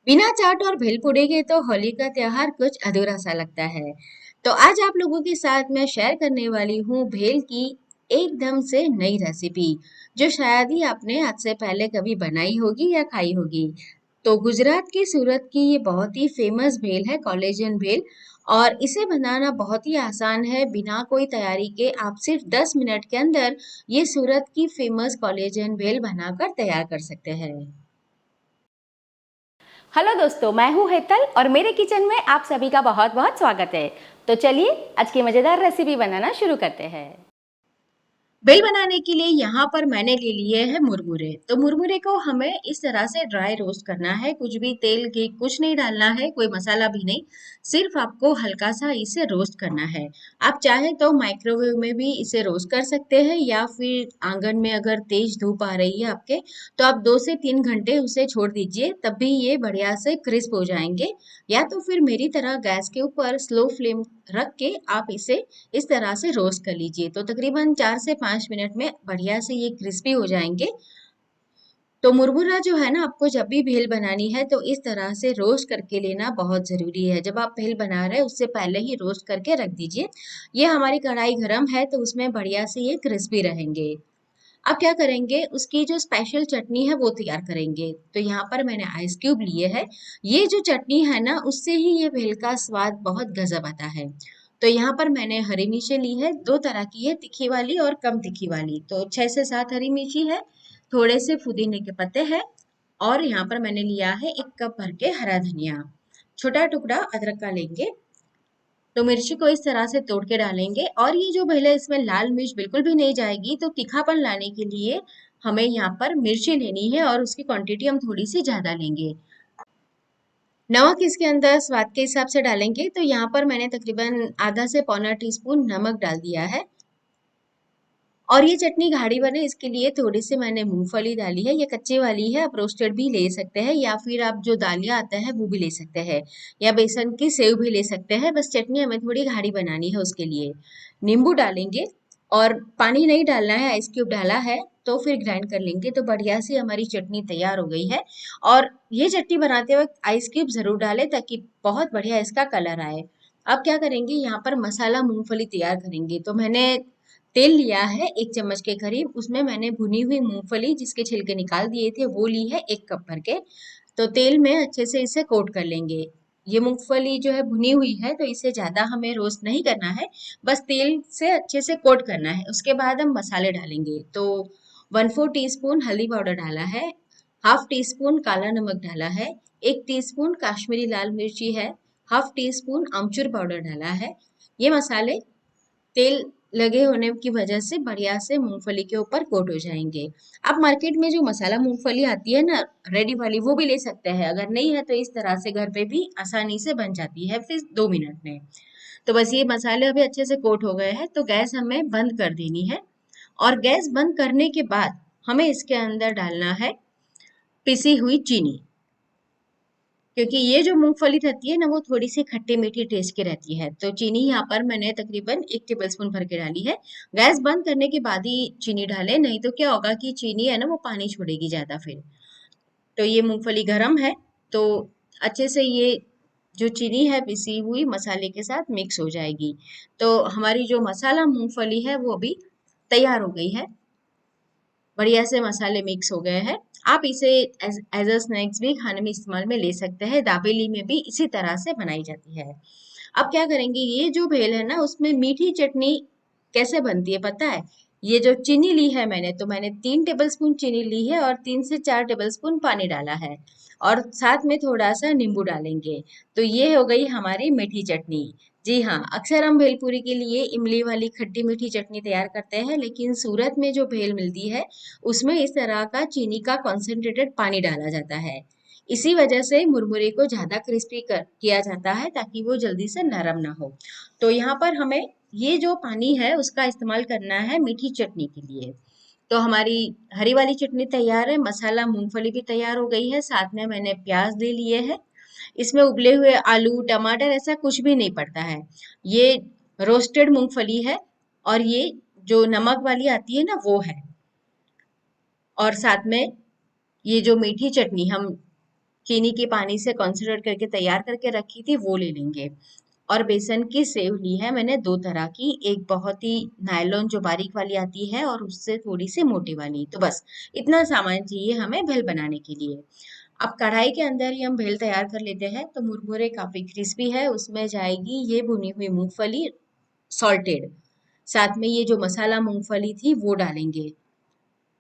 बिना चाट और भेलपुरी के तो होली का त्योहार कुछ अधूरा सा लगता है। तो आज आप लोगों के साथ मैं शेयर करने वाली हूँ भेल की एकदम से नई रेसिपी, जो शायद ही आपने आज से पहले कभी बनाई होगी या खाई होगी। तो गुजरात की सूरत की ये बहुत ही फेमस भेल है, कोलेजन भेल। और इसे बनाना बहुत ही आसान है, बिना कोई तैयारी के आप सिर्फ 10 मिनट के अंदर ये सूरत की फेमस कोलेजन भेल बनाकर तैयार कर सकते हैं। हेलो दोस्तों, मैं हूँ हेतल और मेरे किचन में आप सभी का बहुत बहुत स्वागत है। तो चलिए आज की मज़ेदार रेसिपी बनाना शुरू करते हैं। बेल बनाने के लिए यहाँ पर मैंने ले लिए हैं मुरमुरे। तो मुरमुरे को हमें इस तरह से ड्राई रोस्ट करना है, कुछ भी तेल घी कुछ नहीं डालना है, कोई मसाला भी नहीं, सिर्फ आपको हल्का सा इसे रोस्ट करना है। आप चाहे तो माइक्रोवेव में भी इसे रोस्ट कर सकते हैं, या फिर आंगन में अगर तेज धूप आ रही है आपके, तो आप 2 से 3 घंटे उसे छोड़ दीजिए, तब भी ये बढ़िया से क्रिस्प हो जाएंगे। या तो फिर मेरी तरह गैस के ऊपर स्लो फ्लेम रख के आप इसे इस तरह से रोस्ट कर लीजिए, तो तकरीबन 4 से 5 मिनट में बढ़िया से ये क्रिस्पी हो जाएंगे। तो मुरमुरा जो है ना, आपको जब भी भेल बनानी है तो इस तरह से रोस्ट करके लेना बहुत जरूरी है। जब आप भेल बना रहे हैं उससे पहले ही रोस्ट करके रख दीजिए। ये हमारी कढ़ाई गरम है तो उसमें बढ़िया से ये क्रिस्पी रहेंगे। अब क्या करेंगे, उसकी जो स्पेशल चटनी है वो तैयार करेंगे। तो यहाँ पर मैंने आइस क्यूब लिए हैं। ये जो चटनी है ना, उससे ही ये भेल का स्वाद बहुत गजब आता है। तो यहाँ पर मैंने हरी मिर्ची ली है, दो तरह की है, तीखी वाली और कम तीखी वाली। तो 6 से 7 हरी मिर्ची है, थोड़े से पुदीने के पत्ते हैं, और यहाँ पर मैंने लिया है 1 कप भर के हरा धनिया। छोटा टुकड़ा अदरक का लेंगे। तो मिर्ची को इस तरह से तोड़ के डालेंगे, और ये जो भेल है इसमें लाल मिर्च बिल्कुल भी नहीं जाएगी। तो तीखापन लाने के लिए हमें यहाँ पर मिर्ची लेनी है, और उसकी क्वांटिटी हम थोड़ी सी ज्यादा लेंगे। नमक इसके अंदर स्वाद के हिसाब से डालेंगे। तो यहाँ पर मैंने तकरीबन आधा से पौना टीस्पून नमक डाल दिया है। और ये चटनी गाढ़ी बने इसके लिए थोड़ी सी मैंने मूंगफली डाली है, ये कच्ची वाली है, आप रोस्टेड भी ले सकते हैं, या फिर आप जो दालिया आता है वो भी ले सकते हैं, या बेसन की सेव भी ले सकते हैं। बस चटनी हमें थोड़ी गाढ़ी बनानी है उसके लिए। नींबू डालेंगे, और पानी नहीं डालना है, आइस क्यूब डाला है तो फिर ग्राइंड कर लेंगे। तो बढ़िया सी हमारी चटनी तैयार हो गई है। और ये चटनी बनाते वक्त आइस क्यूब जरूर डालें, ताकि बहुत बढ़िया इसका कलर आए। अब क्या करेंगे, यहाँ पर मसाला मूंगफली तैयार करेंगे। तो मैंने तेल लिया है 1 चम्मच के करीब, उसमें मैंने भुनी हुई मूंगफली जिसके छिलके निकाल दिए थे वो ली है 1 कप भर के। तो तेल में अच्छे से इसे कोट कर लेंगे। ये मूंगफली जो है भुनी हुई है, तो इसे ज्यादा हमें रोस्ट नहीं करना है, बस तेल से अच्छे से कोट करना है। उसके बाद हम मसाले डालेंगे। तो 1/4 टीस्पून हल्दी पाउडर डाला है, हाफ टी स्पून काला नमक डाला है, 1 टीस्पून काश्मीरी लाल मिर्ची है, हाफ टी स्पून आमचूर पाउडर डाला है। ये मसाले तेल लगे होने की वजह से बढ़िया से मूंगफली के ऊपर कोट हो जाएंगे। आप मार्केट में जो मसाला मूंगफली आती है ना, रेडी वाली, वो भी ले सकते हैं। अगर नहीं है तो इस तरह से घर पे भी आसानी से बन जाती है, फिर 2 मिनट में। तो बस ये मसाले अभी अच्छे से कोट हो गए हैं, तो गैस हमें बंद कर देनी है। और गैस बंद करने के बाद हमें इसके अंदर डालना है पिसी हुई चीनी, क्योंकि ये जो मूंगफली रहती है ना, वो थोड़ी सी खट्टी मीठी टेस्ट की रहती है। तो चीनी यहाँ पर मैंने तकरीबन 1 टेबल स्पून भर के डाली है। गैस बंद करने के बाद ही चीनी डालें, नहीं तो क्या होगा कि चीनी है ना वो पानी छोड़ेगी ज्यादा फिर। तो ये मूंगफली गर्म है, तो अच्छे से ये जो चीनी है पिसी हुई मसाले के साथ मिक्स हो जाएगी। तो हमारी जो मसाला मूंगफली है वो अभी तैयार हो गई है। बढ़िया से मसाले मिक्स हो गए हैं। आप इसे एज अ स्नैक्स भी खाने में इस्तेमाल में ले सकते हैं, दाबेली में भी इसी तरह से बनाई जाती है। अब क्या करेंगे, ये जो भेल है ना उसमें मीठी चटनी कैसे बनती है पता है? ये जो चीनी ली है मैंने, तो मैंने 3 टेबल स्पून चीनी ली है, और 3 से 4 टेबल स्पून पानी डाला है, और साथ में थोड़ा सा नींबू डालेंगे। तो ये हो गई हमारी मीठी चटनी। जी हाँ, अक्सर हम भेलपूरी के लिए इमली वाली खट्टी मीठी चटनी तैयार करते हैं, लेकिन सूरत में जो भेल मिलती है उसमें इस तरह का चीनी का कॉन्सेंट्रेटेड पानी डाला जाता है। इसी वजह से मुरमुरे को ज्यादा क्रिस्पी किया जाता है, ताकि वो जल्दी से नरम ना हो। तो यहाँ पर हमें ये जो पानी है उसका इस्तेमाल करना है मीठी चटनी के लिए। तो हमारी हरी वाली चटनी तैयार है, मसाला मूंगफली भी तैयार हो गई है, साथ में मैंने प्याज ले लिए हैं। इसमें उबले हुए आलू टमाटर ऐसा कुछ भी नहीं पड़ता है। ये रोस्टेड मूंगफली है, और ये जो नमक वाली आती है ना वो है। और साथ में ये जो मीठी चटनी हम चीनी के पानी से कॉन्सेंट्रेट करके तैयार करके रखी थी वो ले लेंगे। और बेसन की सेव ली है मैंने दो तरह की, एक बहुत ही नायलॉन जो बारीक वाली आती है और उससे थोड़ी सी मोटी वाली। तो बस इतना सामान चाहिए हमें भेल बनाने के लिए। अब कढ़ाई के अंदर ही हम भेल तैयार कर लेते हैं। तो मुरमुरे काफी क्रिस्पी है, उसमें जाएगी ये भुनी हुई मूंगफली सॉल्टेड, साथ में ये जो मसाला मूंगफली थी वो डालेंगे।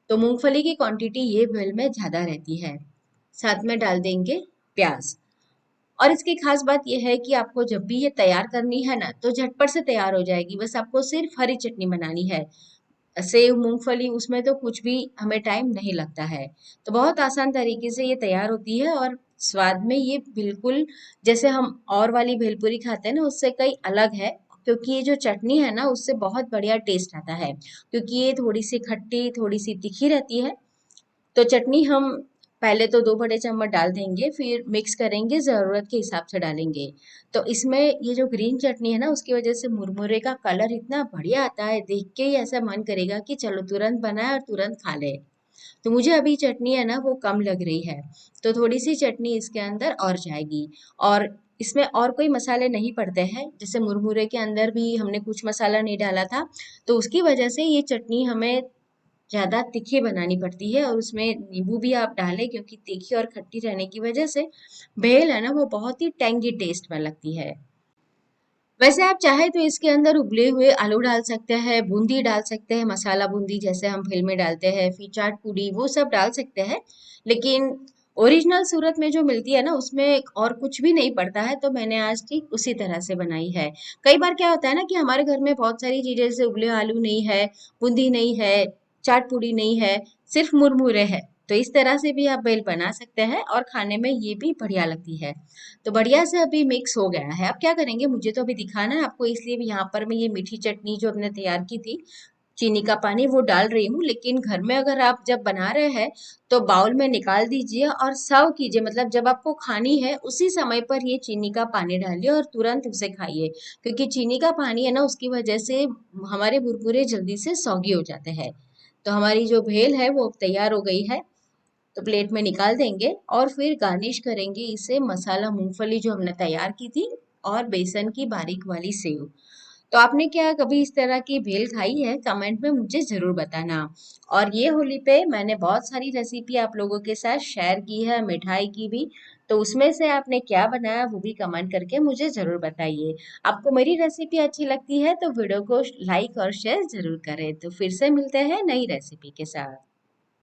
तो मूंगफली की क्वांटिटी ये भेल में ज्यादा रहती है। साथ में डाल देंगे प्याज। और इसकी खास बात यह है कि आपको जब भी ये तैयार करनी है ना तो झटपट से तैयार हो जाएगी, बस आपको सिर्फ हरी चटनी बनानी है। सेव मूंगफली उसमें तो कुछ भी हमें टाइम नहीं लगता है। तो बहुत आसान तरीके से ये तैयार होती है और स्वाद में ये बिल्कुल जैसे हम और वाली भेलपुरी खाते हैं ना उससे कई अलग है, क्योंकि ये जो चटनी है ना उससे बहुत बढ़िया टेस्ट आता है, क्योंकि ये थोड़ी सी खट्टी थोड़ी सी तीखी रहती है। तो चटनी हम पहले तो 2 बड़े चम्मच डाल देंगे, फिर मिक्स करेंगे, ज़रूरत के हिसाब से डालेंगे। तो इसमें ये जो ग्रीन चटनी है ना, उसकी वजह से मुरमुरे का कलर इतना बढ़िया आता है, देख के ही ऐसा मन करेगा कि चलो तुरंत बनाए और तुरंत खा ले। तो मुझे अभी चटनी है ना वो कम लग रही है, तो थोड़ी सी चटनी इसके अंदर और जाएगी। और इसमें और कोई मसाले नहीं पड़ते हैं, जैसे मुरमुरे के अंदर भी हमने कुछ मसाला नहीं डाला था, तो उसकी वजह से ये चटनी हमें ज़्यादा तीखी बनानी पड़ती है। और उसमें नींबू भी आप डालें, क्योंकि तीखी और खट्टी रहने की वजह से भेल है ना वो बहुत ही टेंगी टेस्ट में लगती है। वैसे आप चाहे तो इसके अंदर उबले हुए आलू डाल सकते हैं, बूंदी डाल सकते हैं, मसाला बूंदी जैसे हम भेल में डालते हैं, फिर चाट पूड़ी वो सब डाल सकते हैं। लेकिन ओरिजिनल सूरत में जो मिलती है ना उसमें और कुछ भी नहीं पड़ता है, तो मैंने आज ठीक उसी तरह से बनाई है। कई बार क्या होता है ना कि हमारे घर में बहुत सारी चीजें जैसे उबले आलू नहीं है, बूंदी नहीं है, चाट पूड़ी नहीं है, सिर्फ मुरमुरे है। तो इस तरह से भी आप भेल बना सकते हैं और खाने में ये भी बढ़िया लगती है। तो बढ़िया से अभी मिक्स हो गया है। अब क्या करेंगे, मुझे तो अभी दिखाना है आपको, इसलिए भी यहाँ पर मैं ये मीठी चटनी जो हमने तैयार की थी, चीनी का पानी वो डाल रही हूँ। लेकिन घर में अगर आप जब बना रहे हैं तो बाउल में निकाल दीजिए और सर्व कीजिए, मतलब जब आपको खानी है उसी समय पर ये चीनी का पानी डालिए और तुरंत उसे खाइए, क्योंकि चीनी का पानी है ना उसकी वजह से हमारे बुरबुरे जल्दी से सौगी हो जाते हैं। तो हमारी जो भेल है वो तैयार हो गई है। तो प्लेट में निकाल देंगे और फिर गार्निश करेंगे इसे मसाला मूंगफली जो हमने तैयार की थी और बेसन की बारीक वाली सेव। तो आपने क्या कभी इस तरह की भेल खाई है? कमेंट में मुझे जरूर बताना। और ये होली पे मैंने बहुत सारी रेसिपी आप लोगों के साथ शेयर की है, मिठाई की भी। तो उसमें से आपने क्या बनाया वो भी कमेंट करके मुझे जरूर बताइए। आपको मेरी रेसिपी अच्छी लगती है तो वीडियो को लाइक और शेयर जरूर करें। तो फिर से मिलते हैं नई रेसिपी के साथ।